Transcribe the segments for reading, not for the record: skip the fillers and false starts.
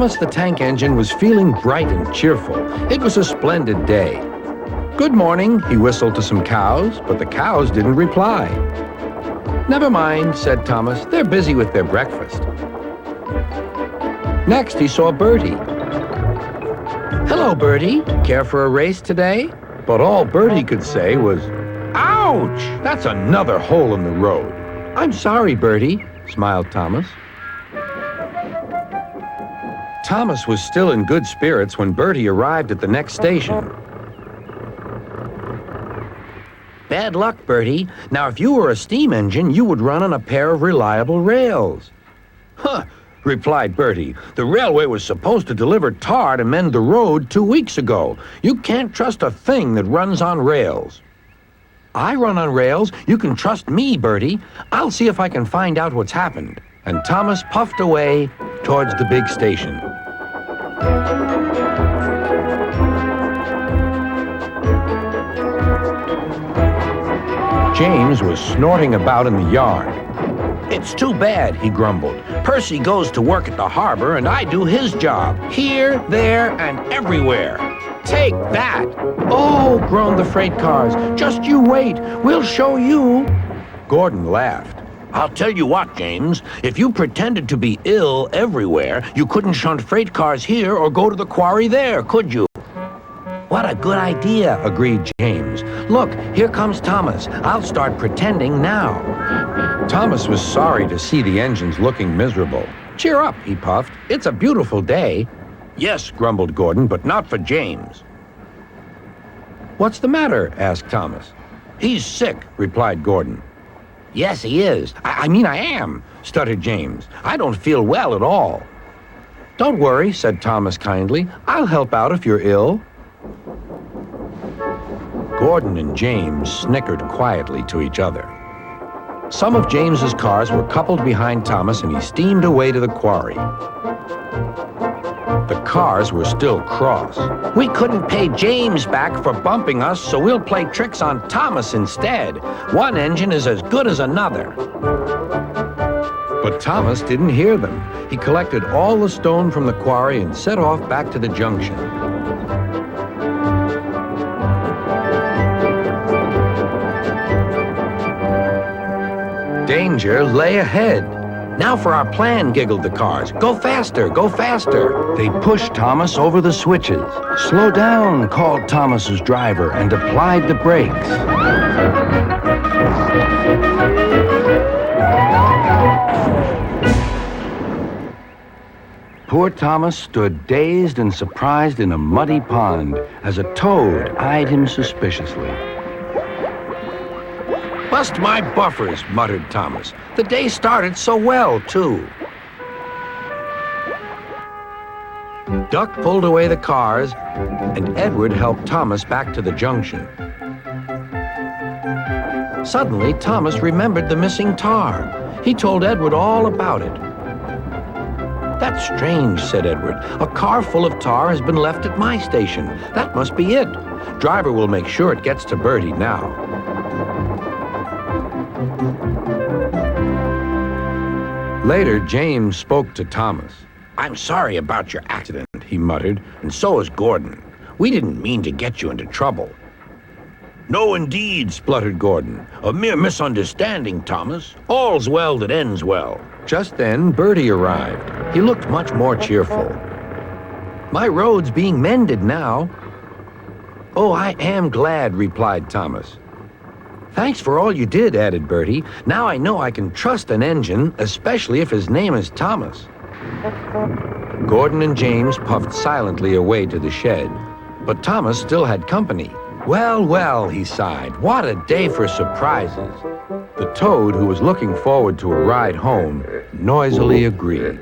Thomas the Tank Engine was feeling bright and cheerful. It was a splendid day. "Good morning," he whistled to some cows, but the cows didn't reply. "Never mind," said Thomas. "They're busy with their breakfast." Next, he saw Bertie. "Hello, Bertie. Care for a race today?" But all Bertie could say was, "Ouch! That's another hole in the road." "I'm sorry, Bertie," smiled Thomas. Thomas was still in good spirits when Bertie arrived at the next station. "Bad luck, Bertie. Now, if you were a steam engine, you would run on a pair of reliable rails." "Huh," replied Bertie. "The railway was supposed to deliver tar to mend the road 2 weeks ago. You can't trust a thing that runs on rails." "I run on rails. You can trust me, Bertie. I'll see if I can find out what's happened." And Thomas puffed away towards the big station. James was snorting about in the yard. "It's too bad," he grumbled. "Percy goes to work at the harbor and I do his job, here, there, and everywhere. Take that!" "Oh," groaned the freight cars. "Just you wait. We'll show you." Gordon laughed. "I'll tell you what, James. If you pretended to be ill everywhere, you couldn't shunt freight cars here or go to the quarry there, could you?" "What a good idea," agreed James. "Look, here comes Thomas. I'll start pretending now." Thomas was sorry to see the engines looking miserable. "Cheer up," he puffed. "It's a beautiful day." "Yes," grumbled Gordon, "but not for James." "What's the matter?" asked Thomas. "He's sick," replied Gordon. "Yes, he is. I am," stuttered James. "I don't feel well at all." "Don't worry," said Thomas kindly. "I'll help out if you're ill." Gordon and James snickered quietly to each other. Some of James's cars were coupled behind Thomas and he steamed away to the quarry. The cars were still cross. "We couldn't pay James back for bumping us, so we'll play tricks on Thomas instead. One engine is as good as another." But Thomas didn't hear them. He collected all the stone from the quarry and set off back to the junction. Danger lay ahead. "Now for our plan," giggled the cars. "Go faster, go faster." They pushed Thomas over the switches. "Slow down," called Thomas's driver and applied the brakes. Poor Thomas stood dazed and surprised in a muddy pond as a toad eyed him suspiciously. "Bust my buffers," muttered Thomas. "The day started so well, too." Duck pulled away the cars, and Edward helped Thomas back to the junction. Suddenly, Thomas remembered the missing tar. He told Edward all about it. "That's strange," said Edward. "A car full of tar has been left at my station. That must be it. Driver will make sure it gets to Bertie now." Later, James spoke to Thomas. "I'm sorry about your accident," he muttered, "and so is Gordon. We didn't mean to get you into trouble." "No, indeed," spluttered Gordon. "A mere misunderstanding, Thomas. All's well that ends well." Just then, Bertie arrived. He looked much more cheerful. "My road's being mended now." "Oh, I am glad," replied Thomas. "Thanks for all you did," added Bertie. "Now I know I can trust an engine, especially if his name is Thomas." Gordon and James puffed silently away to the shed, but Thomas still had company. "Well, well," he sighed, "what a day for surprises." The toad, who was looking forward to a ride home, noisily agreed.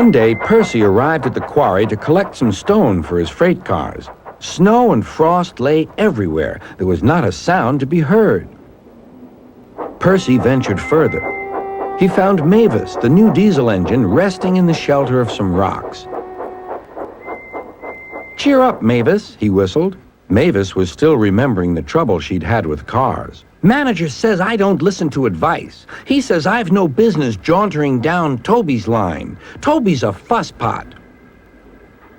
One day, Percy arrived at the quarry to collect some stone for his freight cars. Snow and frost lay everywhere. There was not a sound to be heard. Percy ventured further. He found Mavis, the new diesel engine, resting in the shelter of some rocks. "Cheer up, Mavis," he whistled. Mavis was still remembering the trouble she'd had with cars. "Manager says I don't listen to advice. He says I've no business jauntering down Toby's line. Toby's a fusspot."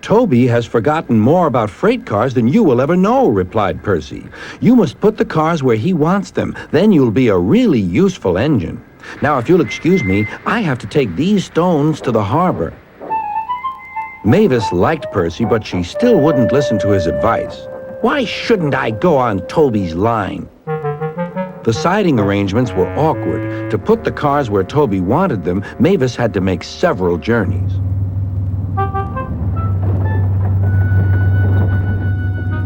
"Toby has forgotten more about freight cars than you will ever know," replied Percy. "You must put the cars where he wants them. Then you'll be a really useful engine. Now, if you'll excuse me, I have to take these stones to the harbor." Mavis liked Percy, but she still wouldn't listen to his advice. "Why shouldn't I go on Toby's line?" The siding arrangements were awkward. To put the cars where Toby wanted them, Mavis had to make several journeys.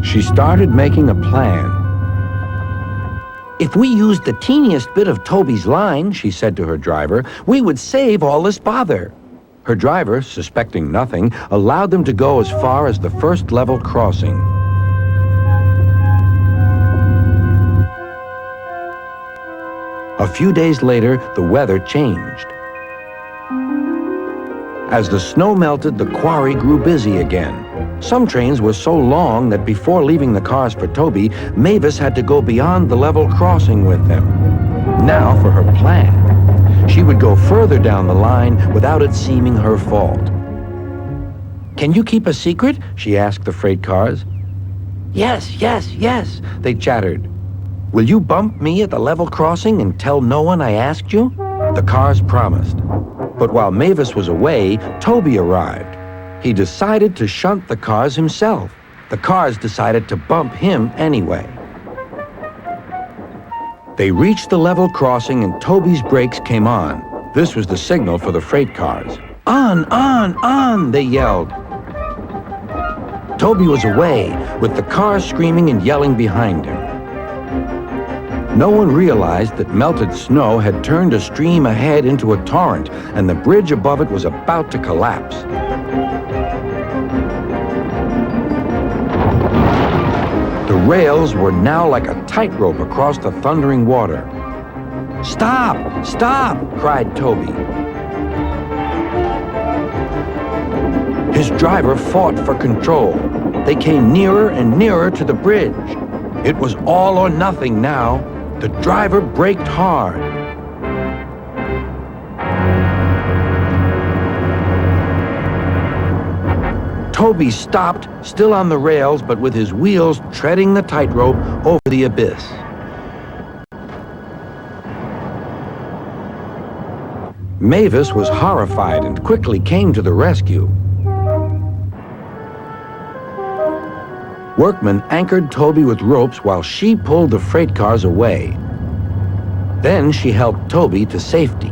She started making a plan. "If we used the teeniest bit of Toby's line," she said to her driver, "we would save all this bother." Her driver, suspecting nothing, allowed them to go as far as the first level crossing. A few days later, the weather changed. As the snow melted, the quarry grew busy again. Some trains were so long that before leaving the cars for Toby, Mavis had to go beyond the level crossing with them. Now for her plan. She would go further down the line without it seeming her fault. "Can you keep a secret?" she asked the freight cars. Yes, they chattered. "Will you bump me at the level crossing and tell no one I asked you?" The cars promised. But while Mavis was away, Toby arrived. He decided to shunt the cars himself. The cars decided to bump him anyway. They reached the level crossing and Toby's brakes came on. This was the signal for the freight cars. On, they yelled. Toby was away, with the cars screaming and yelling behind him. No one realized that melted snow had turned a stream ahead into a torrent, and the bridge above it was about to collapse. The rails were now like a tightrope across the thundering water. "Stop! Stop!" cried Toby. His driver fought for control. They came nearer and nearer to the bridge. It was all or nothing now. The driver braked hard. Toby stopped, still on the rails, but with his wheels treading the tightrope over the abyss. Mavis was horrified and quickly came to the rescue. Workmen anchored Toby with ropes while she pulled the freight cars away. Then she helped Toby to safety.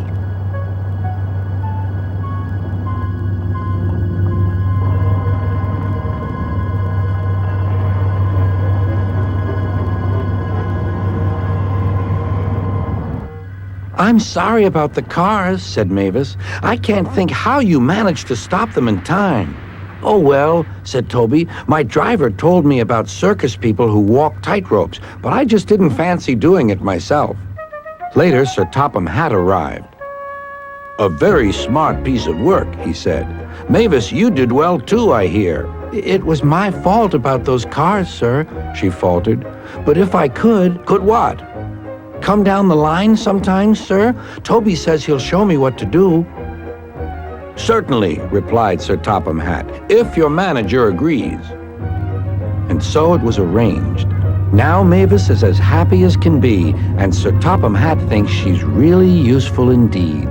"I'm sorry about the cars," said Mavis. "I can't think how you managed to stop them in time." "Oh, well," said Toby, "my driver told me about circus people who walk tightropes, but I just didn't fancy doing it myself." Later, Sir Topham Hatt arrived. "A very smart piece of work," he said. "Mavis, you did well too, I hear." "It was my fault about those cars, sir," she faltered. "But if I could..." "Could what?" "Come down the line sometimes, sir. Toby says he'll show me what to do." "Certainly," replied Sir Topham Hatt, "if your manager agrees." And so it was arranged. Now Mavis is as happy as can be, and Sir Topham Hatt thinks she's really useful indeed.